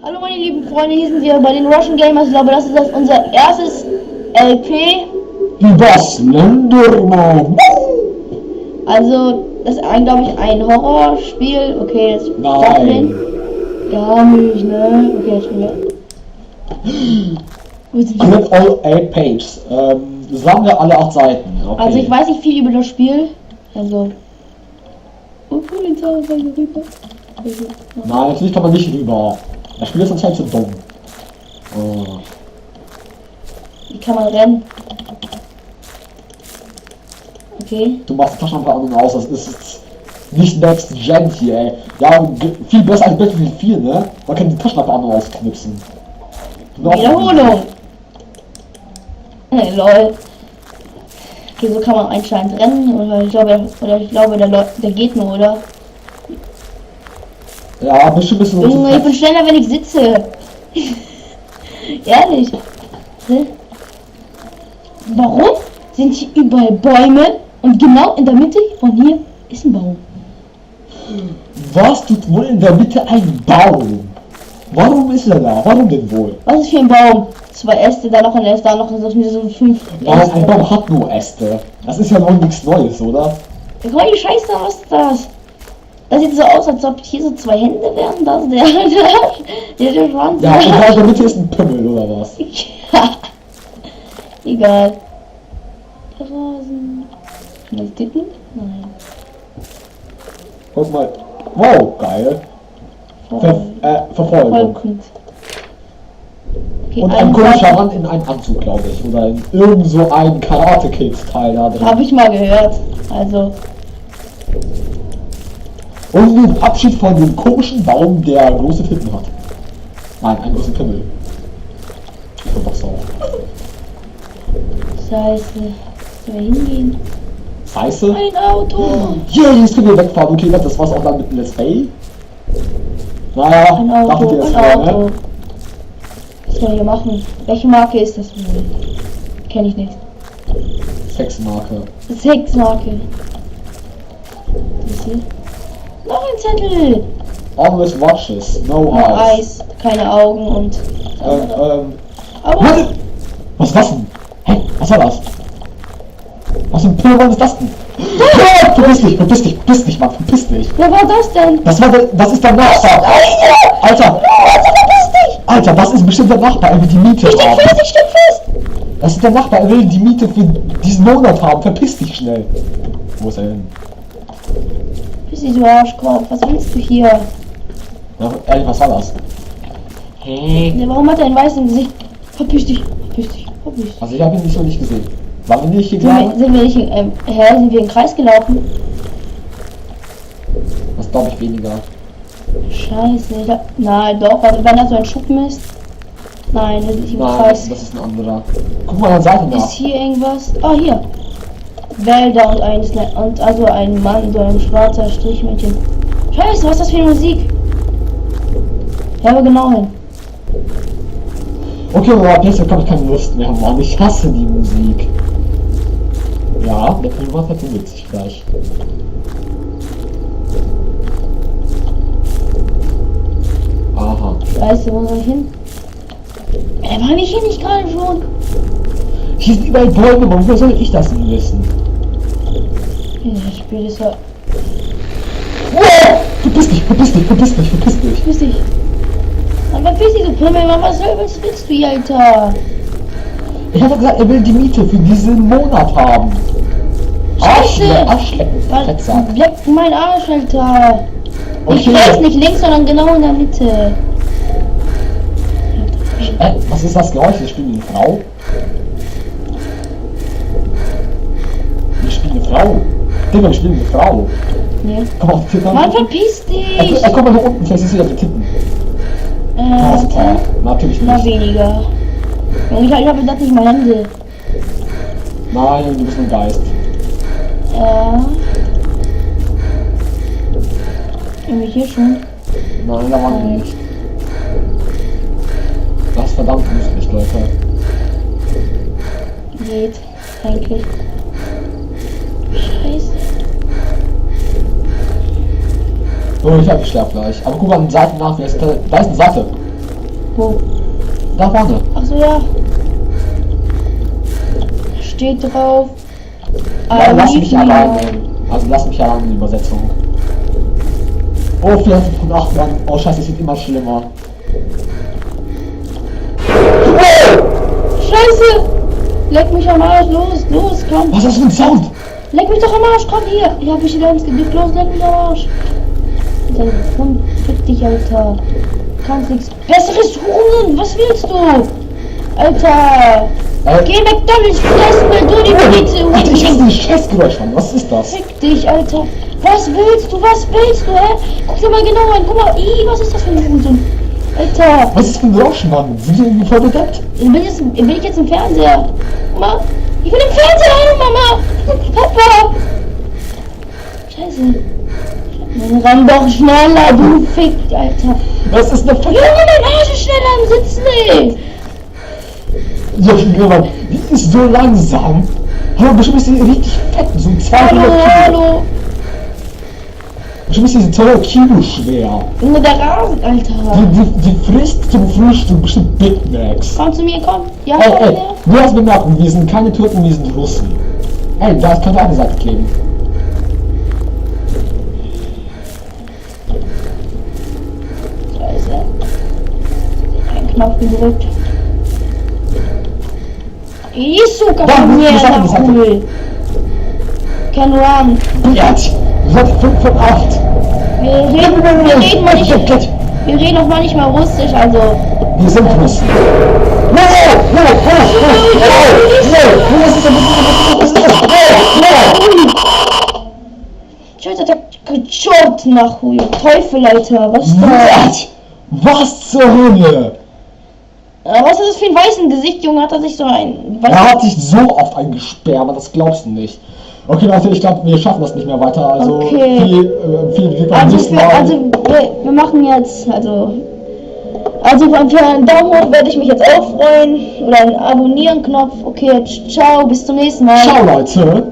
Hallo meine lieben Freunde, hier sind wir bei den Russian Gamers. Ich glaube, das ist unser erstes LP. Über Slenderman. Also, das ist glaube ich, ein Horrorspiel. Okay, jetzt Nein. Gar nicht, ne? Okay, jetzt spielen wir. Grab all 8 pages. Sammle alle 8 Seiten. Okay. Also, ich weiß nicht viel über das Spiel. Also. Rüber. Nein, natürlich kann man nicht rüber. Das Spiel ist anscheinend so dumm. Oh. Wie kann man rennen? Okay. Du machst die Taschenlampe aus, das ist nicht Next Gen hier, ey. Ja, viel besser als Battlefield 4, ne? Man kann die Taschenlampe ausknipsen. Wiederholung! Hey, lol. Okay, so kann man anscheinend rennen, oder ich glaube, der geht nur, oder? Ja, bestimmt ist es Junge, ich bin schneller, wenn ich sitze. Ehrlich. Warum sind hier überall Bäume und genau in der Mitte von hier ist ein Baum? Was tut wohl in der Mitte ein Baum? Warum ist er da? Warum denn wohl? Was ist für ein Baum? 2 Äste, da noch ein Äste, da noch so 5 Nein, ein Baum hat nur Äste. Das ist ja noch nichts Neues, oder? Guck mal, die Scheiße, was ist das? Das sieht so aus, als ob hier so 2 Hände wären. Das ist der Schwanz. Ja, und da in der Mitte ist ein Pimmel, oder was? Ja. Egal. Rasen. Schnell tippen? Nein. Guck mal. Wow, geil. Verfolgung. Okay, Und ein komischer Mann in einem Anzug, glaube ich. Oder in irgend so ein Karate-Kids-Teil da drin. Habe ich mal gehört. Also. Und den Abschied von dem komischen Baum, der große Titten hat. Nein, einen großen Pimmel. Ich bin doch sauer. Scheiße. Sollen wir hingehen? Scheiße. Ein Auto! Yeah, jetzt können wir wegfahren. Okay, das war's auch dann mit dem Let's Play. Naja, Ein Auto, dachtet ihr es ein wieder, Auto. ne? Was soll ich hier machen? Welche Marke ist das wohl? Kenn ich nicht. Sexmarke. 6 Marke. Das hier? Noch ein Zettel! Always watches, no No eyes. Eyes, keine Augen und. Aber. Warte! Was ist das denn? Hä? Was war das? Was für ein Pulver ist das denn? Ja, verpiss dich, Mann, verpiss dich. Wer war das denn? Das ist der Nachbar. Alter, Alter, das ist bestimmt der Nachbar, er will die Miete haben. Ich steck fest! Das ist der Nachbar, er will die Miete für diesen Monat haben, verpiss dich schnell. Wo ist er hin? Bist du Arschkopf? Was willst du hier? Ja, ehrlich, was war das? Hey. Warum hat er ein weißes Gesicht? Verpiss dich. Also ich habe ihn nicht so nicht gesehen. Waren wir nicht hier Sind gerade? wir nicht sind wir im Kreis gelaufen? Das glaube ich weniger. Scheiße, nein, doch, also wenn das so ein Schuppen ist. Nein, das ist nicht im Nein, Kreis. das ist ein anderer. Guck mal an der Seite Ist nach. hier irgendwas? Ah, hier. Wälder und also ein Mann, so ein schwarzer Strichmännchen. Scheiße, was ist das für eine Musik? Hör genau hin. Okay, aber ab jetzt kann ich keine Lust mehr haben, Mann. Ich hasse die Musik. Ja, der Film hat so witzig gleich. Aha. Scheiße, wo soll ich hin? War ich hier nicht gerade schon? Hier sind überall Bäume, Mann. Woher soll ich das denn wissen? Das Spiel ist ja... Wow! Verpiss dich! Verpiss dich. Aber verpiss dich, du Pimmel, Mann, was willst du hier, Alter? Ich habe gesagt, er will die Miete für diesen Monat haben. Scheiße! Arschlecken. Fettsack. Leck mein Arsch, Alter! Nicht Okay. rechts, nicht links, sondern genau in der Mitte. Was ist das Geräusch? Wir spielen eine Frau. Wir spielen eine Frau. Digga, wir spielen eine Frau. Nee. Komm auf, Titten. Mann, verpiss dich! Komm mal nach unten, vielleicht ist wieder die Titten. Warte. Natürlich Na, nicht. weniger. Junge, ich habe das nicht meine Hände. Nein, du bist ein Geist. Irgendwie hier schon. Nein, da waren wir nicht. Das ist verdammt lustig, Leute. Geht, eigentlich. Scheiße. So, ich hab geschlafen gleich. Aber guck mal an den Seiten nach, da ist eine Seite. Wo? Da vorne. Ach so, ja. Steht drauf. Ja, lass mich Alifia. alleine. Also lass mich alleine in die Übersetzung. Oh, 408 Mann. Oh scheiße, es wird immer schlimmer. Scheiße! Leck mich am Arsch, los, komm. Was ist das für ein Sound? Leck mich doch am Arsch, komm hier. Ich hab mich wieder ins Gedicht, los, leck mich am Arsch. Alter, komm, fick dich, Alter. Kannst nichts Besseres tun, was willst du? Alter. Geh McDonalds fressen, weil du die Polizei Alter, ich hasse dieses Scheißgeräusch, Mann. Was ist das? Fick dich, Alter. Was willst du, hä? Guck dir mal genau an, guck mal, was ist das für ein Hunsinn? Alter. Was ist für ein Rauschen, Mann? Sind die irgendwie voll bedeckt? Bin ich jetzt im Fernseher? Mama? Ich bin im Fernseher, hallo Mama! Papa! Scheiße. Renn doch schneller, du Fick, Alter. Was ist eine Junge, mein Arsch ist schneller am Sitzen, ey! Ja, Mann, die ist so langsam. Aber bestimmt ist die richtig fett, so 200 Hallo, Kilo. hallo! Bestimmt ist die 200 Kilo schwer. Junge, der Rasen, Alter! Die frisst zum Frühstück bestimmt Big Macs. Komm zu mir, komm! Ja, Ey, komm ey, her! nur als Bemerkung, wir sind keine Türken, wir sind Russen. Ey, da könnte eine Seite kleben. Scheiße. Ein Knopf gedrückt. Isuka Da, von mir, die Seite, die nach Seite. cool. Can run. Jetzt! Seite 5 von 8. Wir reden noch mal nicht mal Russisch, also. Wir sind Russen. No! Was ist das? Scheiße, der Gejobbt nach Hui. Teufel, Alter, was ist das? Was zur Hölle? Was ist das für ein weißen Gesicht, Junge? Hat er sich so ein. Er hat sich so oft eingesperrt, aber das glaubst du nicht. Okay, Leute, ich glaube, wir schaffen das nicht mehr weiter. Also, Okay. viel Glück beim Also, nächsten Mal. wir machen jetzt, also für einen Daumen hoch werde ich mich jetzt auch freuen. Oder einen Abonnieren-Knopf. Okay, ciao, bis zum nächsten Mal. Ciao, Leute.